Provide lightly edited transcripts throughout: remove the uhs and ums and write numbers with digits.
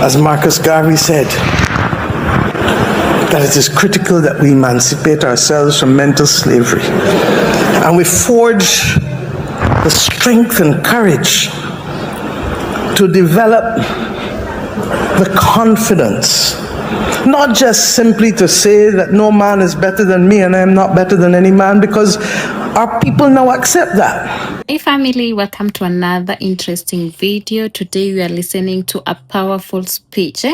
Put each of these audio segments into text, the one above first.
As Marcus Garvey said, that it is critical that we emancipate ourselves from mental slavery and we forge the strength and courage to develop the confidence, not just simply to say that no man is better than me and I am not better than any man, because our people now accept that. Hey family, welcome to another interesting video. Today we are listening to a powerful speech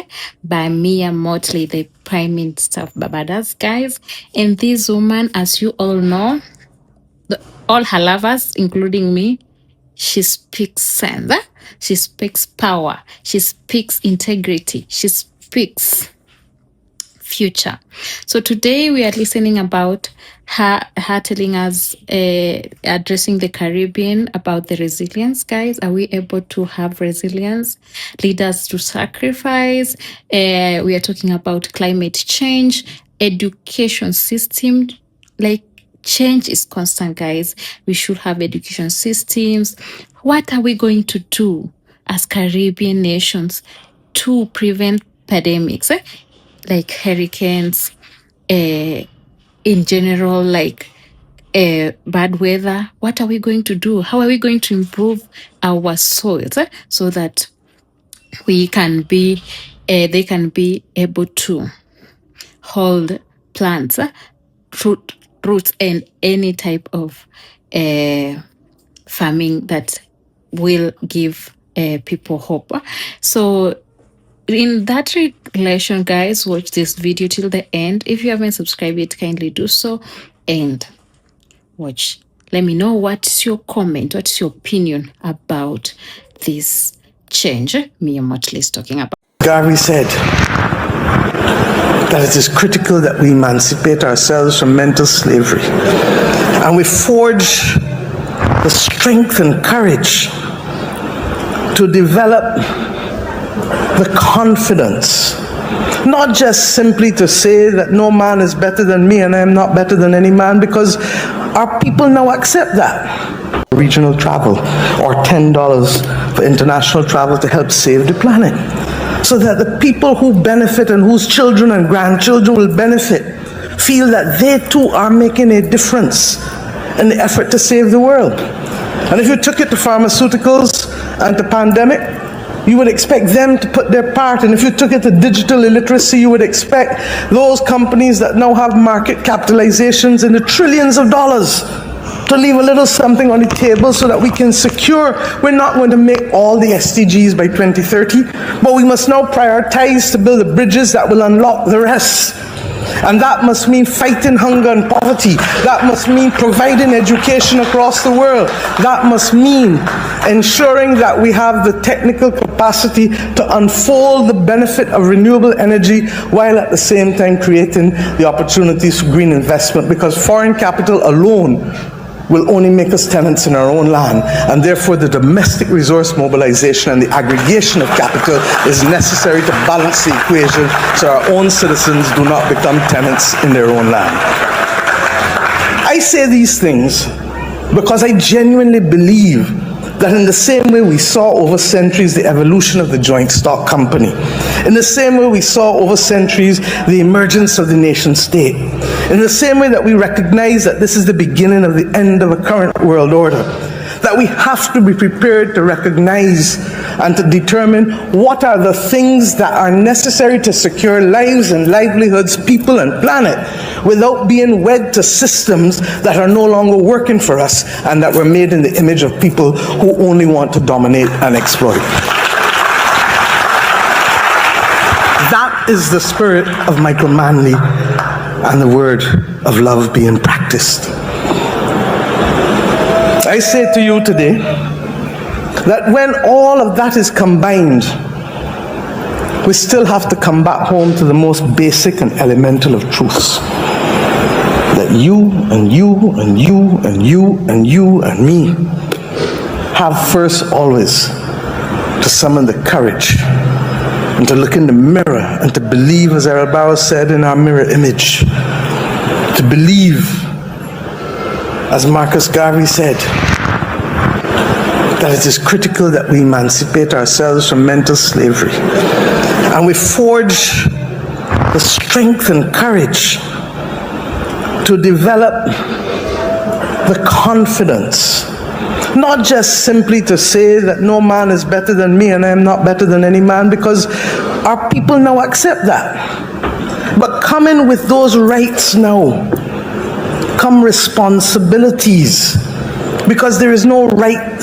by Mottley, the Prime Minister of Barbados, guys. And this woman, as you all know, all her lovers, including me, she speaks sense, she speaks power, she speaks integrity, she speaks future. So today we are listening about her telling us, addressing the Caribbean about the resilience, guys. Are we able to have resilience? Leaders to sacrifice. We are talking about climate change, education system. Like, change is constant, guys. We should have education systems. What are we going to do as Caribbean nations to prevent pandemics? Like hurricanes, in general, like bad weather. What are we going to do? How are we going to improve our soils so that we can be, they can be able to hold plants, roots, and any type of farming that will give people hope. So in that relation, guys, watch this video till the end. If you haven't subscribed yet, kindly do so and watch. Let me know what's your comment, what's your opinion about this change Mia Mottley is talking about. Garvey said that it is critical that we emancipate ourselves from mental slavery and we forge the strength and courage to develop the confidence, not just simply to say that no man is better than me and I am not better than any man, because our people now accept that. Regional travel, or $10 for international travel to help save the planet, so that the people who benefit and whose children and grandchildren will benefit feel that they too are making a difference in the effort to save the world. And if you took it to pharmaceuticals and to pandemic, you would expect them to put their part. And if you took it to digital illiteracy, you would expect those companies that now have market capitalizations in the trillions of dollars to leave a little something on the table so that we can secure. We're not going to make all the SDGs by 2030, but we must now prioritize to build the bridges that will unlock the rest. And that must mean fighting hunger and poverty. That must mean providing education across the world. That must mean ensuring that we have the technical capacity to unfold the benefit of renewable energy while at the same time creating the opportunities for green investment, because foreign capital alone will only make us tenants in our own land, and therefore the domestic resource mobilization and the aggregation of capital is necessary to balance the equation so our own citizens do not become tenants in their own land. I say these things because I genuinely believe that in the same way we saw over centuries the evolution of the joint stock company, in the same way we saw over centuries the emergence of the nation state, in the same way that we recognize that this is the beginning of the end of a current world order, that we have to be prepared to recognize and to determine what are the things that are necessary to secure lives and livelihoods, people and planet, without being wed to systems that are no longer working for us and that were made in the image of people who only want to dominate and exploit. That is the spirit of Michael Manley and the word of love being practiced. I say to you today that when all of that is combined, we still have to come back home to the most basic and elemental of truths. That you and you and you and you and you and me have first always to summon the courage and to look in the mirror and to believe, as Errol Barrow said, in our mirror image. To believe, as Marcus Garvey said, that it is critical that we emancipate ourselves from mental slavery And we forge the strength and courage to develop the confidence, not just simply to say that no man is better than me and I am not better than any man, because our people now accept that. But coming with those rights now come responsibilities, because there is no right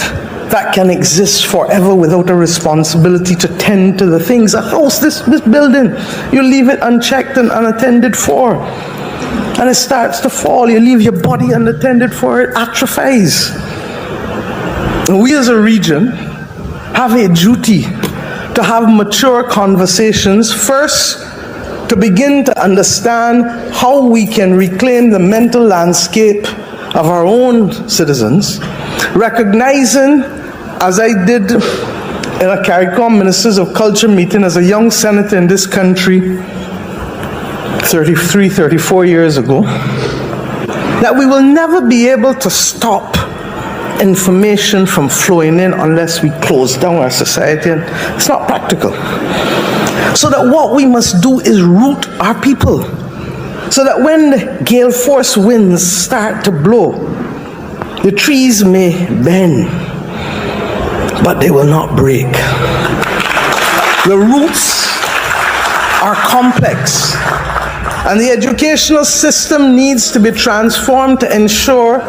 that can exist forever without a responsibility to tend to the things. A house, this building, you leave it unchecked and unattended for, and it starts to fall. You leave your body unattended for, it atrophies. And we as a region have a duty to have mature conversations, first to begin to understand how we can reclaim the mental landscape of our own citizens, recognizing, as I did in a CARICOM Ministers of Culture meeting as a young senator in this country 33, 34 years ago, that we will never be able to stop information from flowing in unless we close down our society, and it's not practical. So that what we must do is root our people, so that when the gale force winds start to blow, the trees may bend, but they will not break. The roots are complex, and the educational system needs to be transformed to ensure,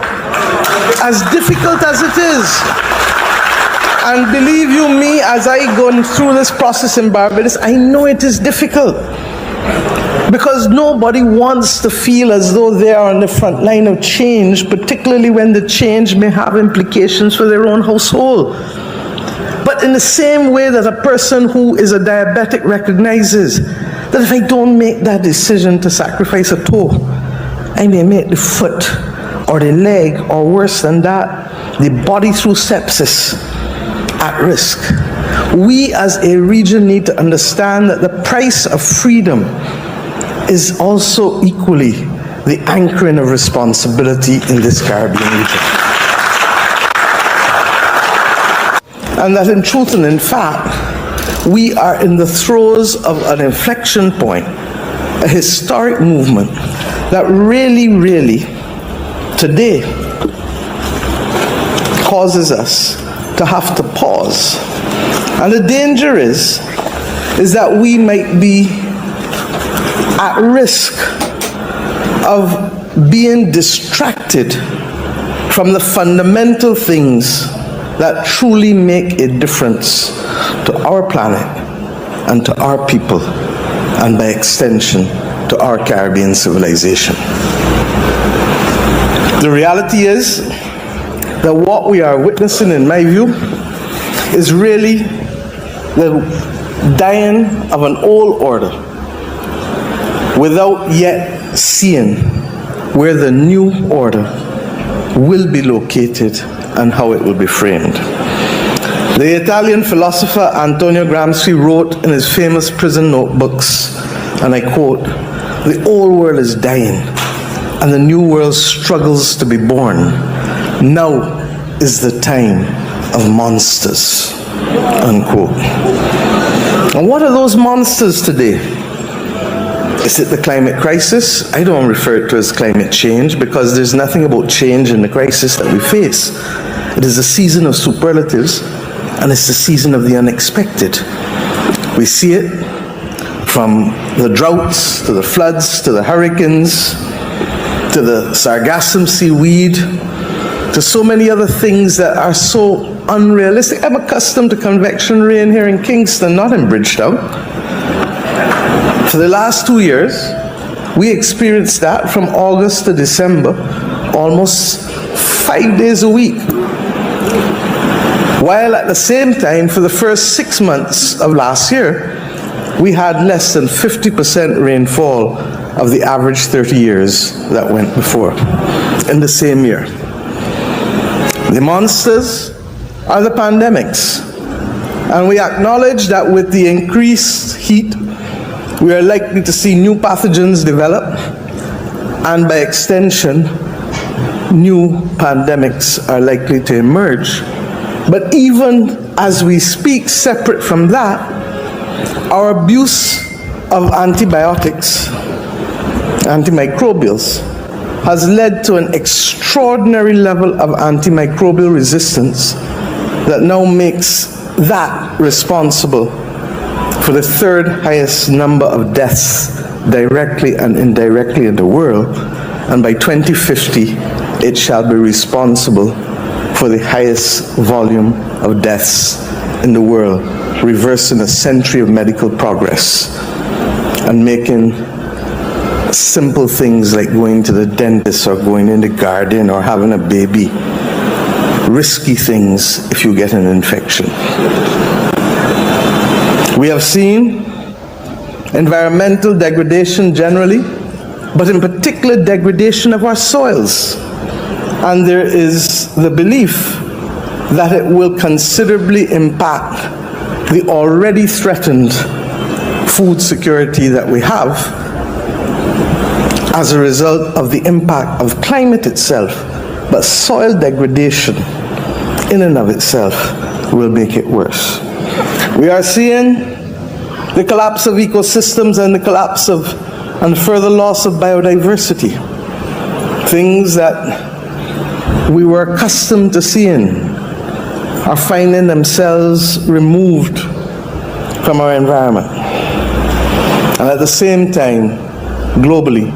as difficult as it is, and believe you me, as I go through this process in Barbados, I know it is difficult, because nobody wants to feel as though they are on the front line of change, particularly when the change may have implications for their own household. But in the same way that a person who is a diabetic recognizes that if I don't make that decision to sacrifice a toe, I may make the foot or the leg, or worse than that, the body through sepsis at risk. We as a region need to understand that the price of freedom is also equally the anchoring of responsibility in this Caribbean region. And that in truth and in fact, we are in the throes of an inflection point, a historic movement that really, today, causes us to have to pause. And the danger is that we might be at risk of being distracted from the fundamental things that truly make a difference to our planet and to our people, and by extension, to our Caribbean civilization. The reality is that what we are witnessing, in my view, is really the dying of an old order without yet seeing where the new order will be located and how it will be framed. The Italian philosopher Antonio Gramsci wrote in his famous prison notebooks, and I quote, "The old world is dying and the new world struggles to be born. Now is the time of monsters," unquote. And what are those monsters today? Is it the climate crisis? I don't refer to it as climate change, because there's nothing about change in the crisis that we face. It is a season of superlatives, and it's the season of the unexpected. We see it from the droughts, to the floods, to the hurricanes, to the sargassum seaweed, to so many other things that are so unrealistic. I'm accustomed to convection rain here in Kingston, not in Bridgetown. For the last 2 years, we experienced that from August to December, almost 5 days a week. While at the same time, for the first 6 months of last year, we had less than 50% rainfall of the average 30 years that went before, in the same year. The monsters are the pandemics, and we acknowledge that with the increased heat, we are likely to see new pathogens develop, and by extension, new pandemics are likely to emerge. But even as we speak, separate from that, Our abuse of antibiotics, antimicrobials, has led to an extraordinary level of antimicrobial resistance that now makes that responsible for the third highest number of deaths directly and indirectly in the world, and by 2050 it shall be responsible for the highest volume of deaths in the world, reversing a century of medical progress and making simple things like going to the dentist or going in the garden or having a baby risky things if you get an infection. We have seen environmental degradation generally, but in particular degradation of our soils. And there is the belief that it will considerably impact the already threatened food security that we have as a result of the impact of climate itself. But soil degradation in and of itself will make it worse. We are seeing the collapse of ecosystems and the collapse of and further loss of biodiversity. Things that we were accustomed to seeing are finding themselves removed from our environment. And at the same time, globally,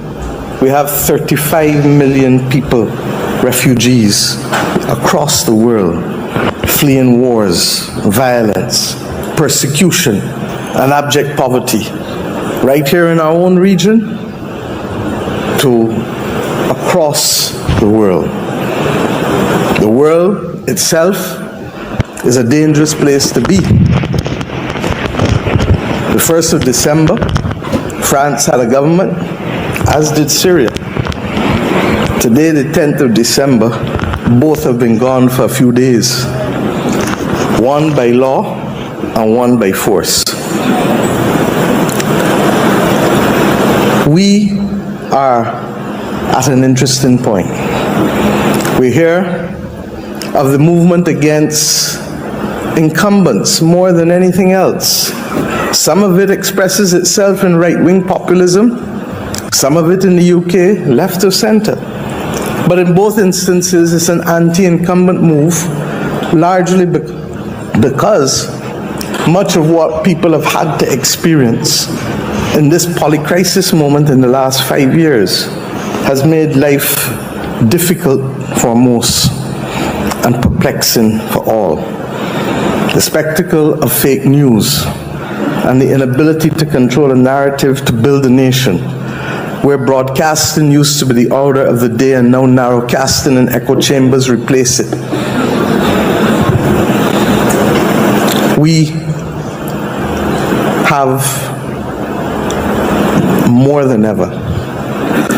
we have 35 million people, refugees, across the world, fleeing wars, violence, persecution, and abject poverty, right here in our own region to across the world. The world itself is a dangerous place to be. The 1st of December, France had a government, as did Syria. Today, the 10th of December, both have been gone for a few days. One by law and one by force. We are at an interesting point. We hear of the movement against incumbents more than anything else. Some of it expresses itself in right-wing populism, some of it in the UK, left of center. But in both instances, it's an anti-incumbent move, largely because much of what people have had to experience in this polycrisis moment in the last 5 years has made life difficult for most and perplexing for all. The spectacle of fake news and the inability to control a narrative to build a nation, where broadcasting used to be the order of the day and now narrowcasting and echo chambers replace it. We have more than ever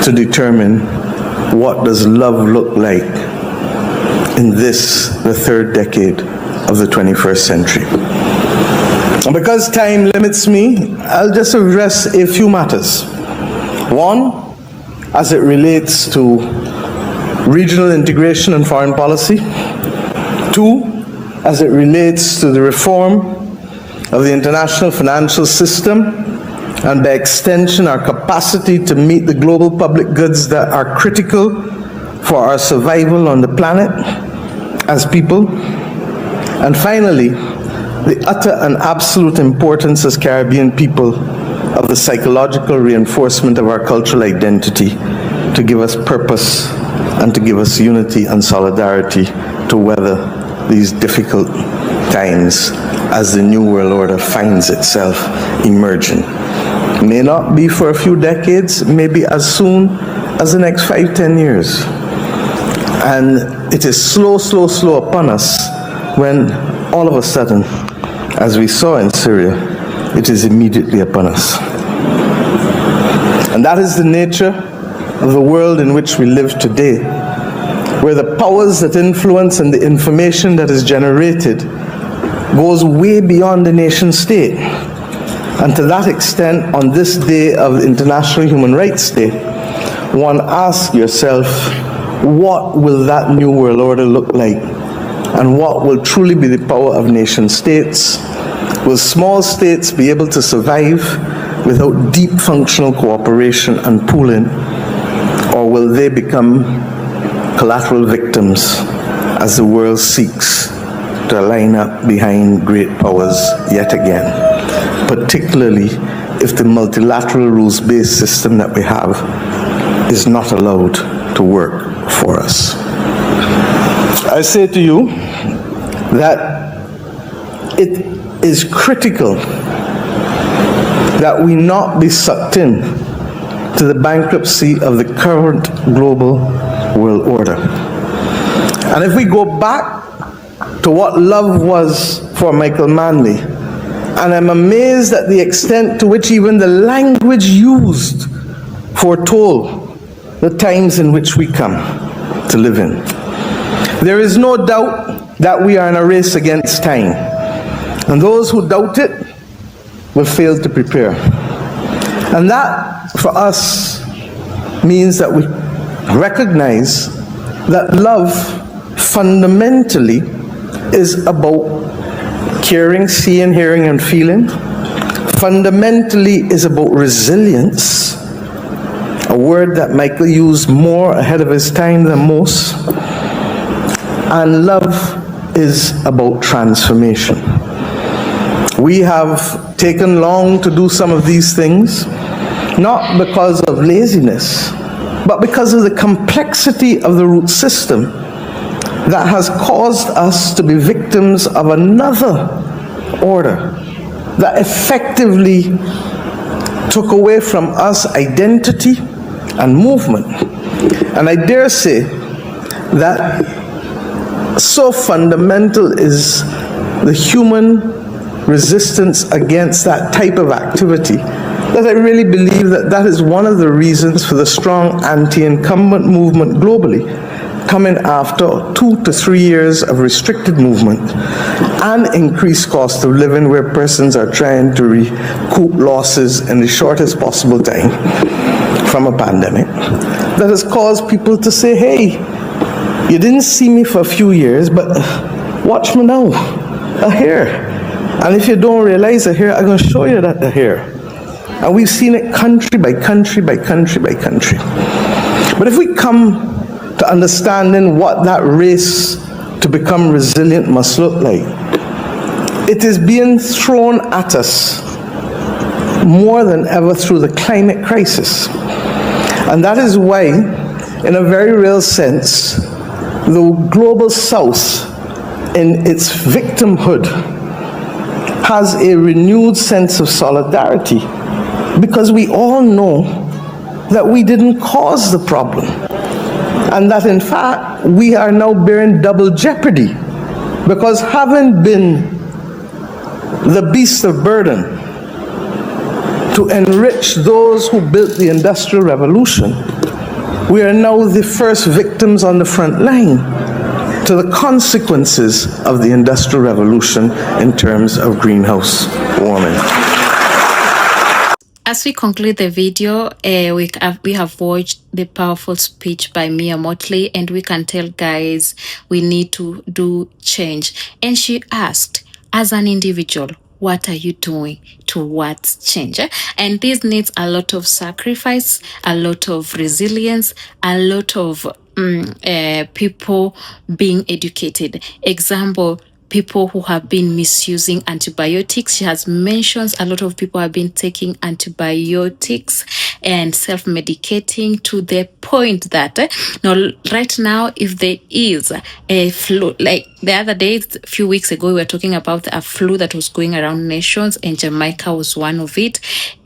to determine what does love look like in this, the third decade of the 21st century. And because time limits me, I'll just address a few matters. One, as it relates to regional integration and foreign policy. Two, as it relates to the reform of the international financial system, and by extension our capacity to meet the global public goods that are critical for our survival on the planet as people. And finally, the utter and absolute importance as Caribbean people of the psychological reinforcement of our cultural identity to give us purpose and to give us unity and solidarity to weather these difficult times as the New World Order finds itself emerging. May not be for a few decades, maybe as soon as the next 5-10 years. And it is slow upon us when all of a sudden, as we saw in Syria, it is immediately upon us. And that is the nature of the world in which we live today, where the powers that influence and the information that is generated goes way beyond the nation state. And to that extent, on this day of International Human Rights Day, one asks yourself, what will that new world order look like? And what will truly be the power of nation states Will small states be able to survive without deep functional cooperation and pooling, or will they become collateral victims as the world seeks to line up behind great powers yet again, particularly if the multilateral rules-based system that we have is not allowed to work for us? I say to you that it is critical that we not be sucked in to the bankruptcy of the current global world order. And if we go back to what love was for Michael Manley, and I'm amazed at the extent to which even the language used foretold the times in which we come to live in. There is no doubt that we are in a race against time, and those who doubt it will fail to prepare. And that, for us, means that we recognize that love fundamentally is about caring, seeing, hearing, and feeling. Fundamentally is about resilience, a word that Michael used more ahead of his time than most. And love is about transformation. We have taken long to do some of these things, not because of laziness, but because of the complexity of the root system that has caused us to be victims of another order that effectively took away from us identity and movement. And I dare say that so fundamental is the human resistance against that type of activity that I really believe that that is one of the reasons for the strong anti-incumbent movement globally, coming after 2 to 3 years of restricted movement and increased cost of living, where persons are trying to recoup losses in the shortest possible time from a pandemic, that has caused people to say, hey, you didn't see me for a few years, but watch me now, here. And if you don't realize it here, I'm going to show you that they're here. And we've seen it country by country by country by country. But if we come to understanding what that race to become resilient must look like, it is being thrown at us more than ever through the climate crisis. And that is why, in a very real sense, the global south, in its victimhood, has a renewed sense of solidarity, because we all know that we didn't cause the problem, and that in fact we are now bearing double jeopardy, because having been the beast of burden to enrich those who built the Industrial Revolution, we are now the first victims on the front line to the consequences of the Industrial Revolution in terms of greenhouse warming. As we conclude the video, we have watched the powerful speech by Mia Mottley, and we can tell, guys, we need to do change. And she asked, as an individual, what are you doing towards change? And this needs a lot of sacrifice, a lot of resilience, a lot of people being educated. Example, people who have been misusing antibiotics. She has mentioned a lot of people have been taking antibiotics and self-medicating to the point that now, right now, if there is a flu, like the other day, a few weeks ago, we were talking about a flu that was going around nations, and Jamaica was one of it.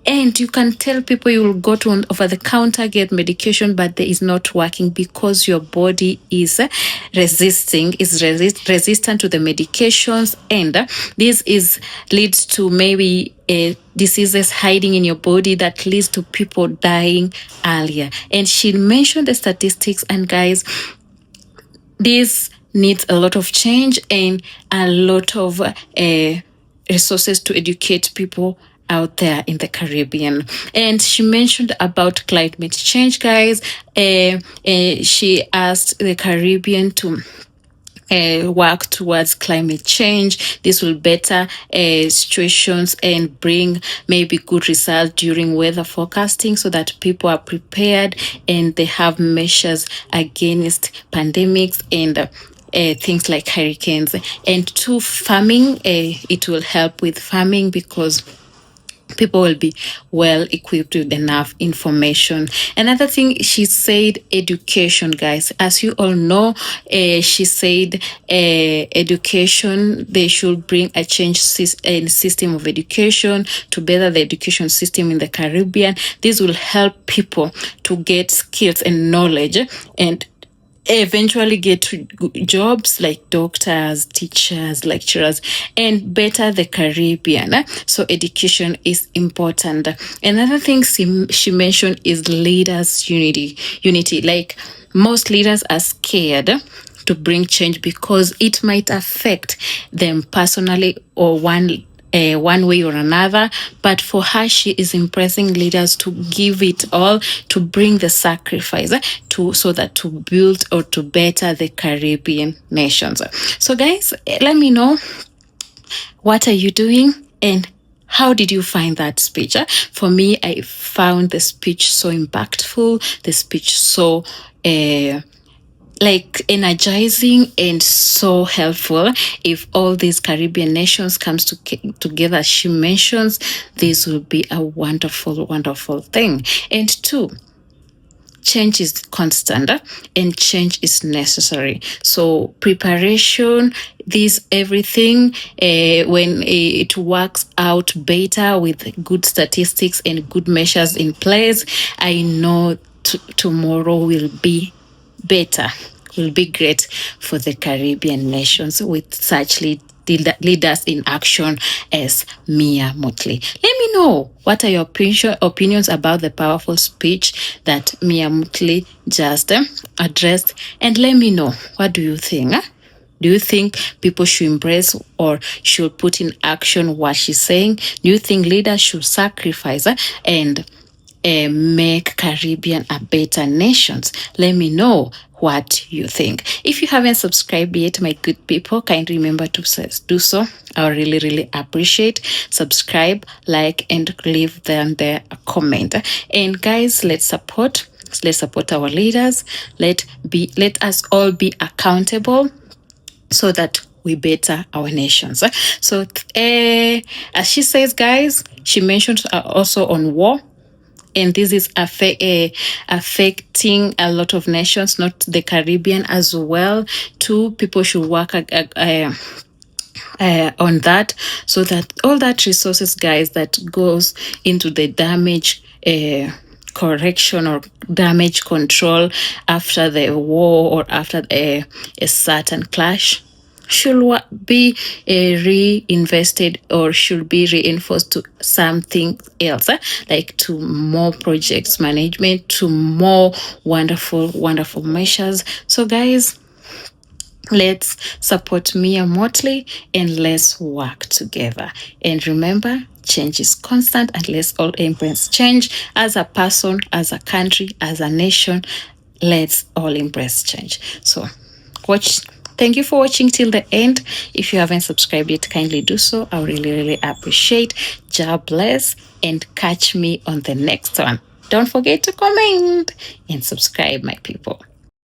And you can tell people you will go to an over-the-counter, get medication, but there is not working because your body is resistant to the medications, and this leads to maybe diseases hiding in your body that leads to people dying earlier. And she mentioned the statistics, and guys, this needs a lot of change and a lot of resources to educate people out there in the Caribbean. And she mentioned about climate change, guys. She asked the Caribbean to work towards climate change. This will better situations and bring maybe good results during weather forecasting so that people are prepared and they have measures against pandemics and things like hurricanes. And to farming, it will help with farming because people will be well equipped with enough information. Another thing she said, education, guys. As you all know, she said education, they should bring a change in system of education to better the education system in the Caribbean. This will help people to get skills and knowledge and eventually get to jobs like doctors, teachers, lecturers, and better the Caribbean. So education is important. Another thing she mentioned is leaders' unity. Like most leaders are scared to bring change because it might affect them personally or one way or another. But for her, she is impressing leaders to give it all, to bring the sacrifice so that to build or to better the Caribbean nations. So guys, let me know, what are you doing and how did you find that speech? For me, I found the speech so impactful, the speech so energizing and so helpful. If all these Caribbean nations comes together, she mentions, this will be a wonderful, wonderful thing. And two, change is constant and change is necessary. So preparation, this everything, when it works out better with good statistics and good measures in place, I know tomorrow will be better, will be great for the Caribbean nations with such leaders in action as Mia Mottley. Let me know, what are your opinions about the powerful speech that Mia Mottley just addressed, and let me know, what do you think? Do you think people should embrace or should put in action what she's saying? Do you think leaders should sacrifice and make Caribbean a better nation? Let me know what you think. If you haven't subscribed yet, my good people, kindly remember to do so. I really, really appreciate. Subscribe, like, and leave them there a comment. And guys, let's support our leaders. Let us all be accountable so that we better our nations. So as she says, guys, she mentioned also on war, and this is affecting a lot of nations, not the Caribbean as well. Too, people should work on that, so that all that resources, guys, that goes into the damage correction or damage control after the war or after a certain clash should be reinvested or should be reinforced to something else, like to more projects management, to more wonderful, wonderful measures. So guys, let's support Mia Mottley and let's work together. And remember, change is constant, and let's all embrace change as a person, as a country, as a nation. Let's all embrace change. So thank you for watching till the end. If you haven't subscribed yet, kindly do so. I really, really appreciate. God bless, and catch me on the next one. Don't forget to comment and subscribe, my people.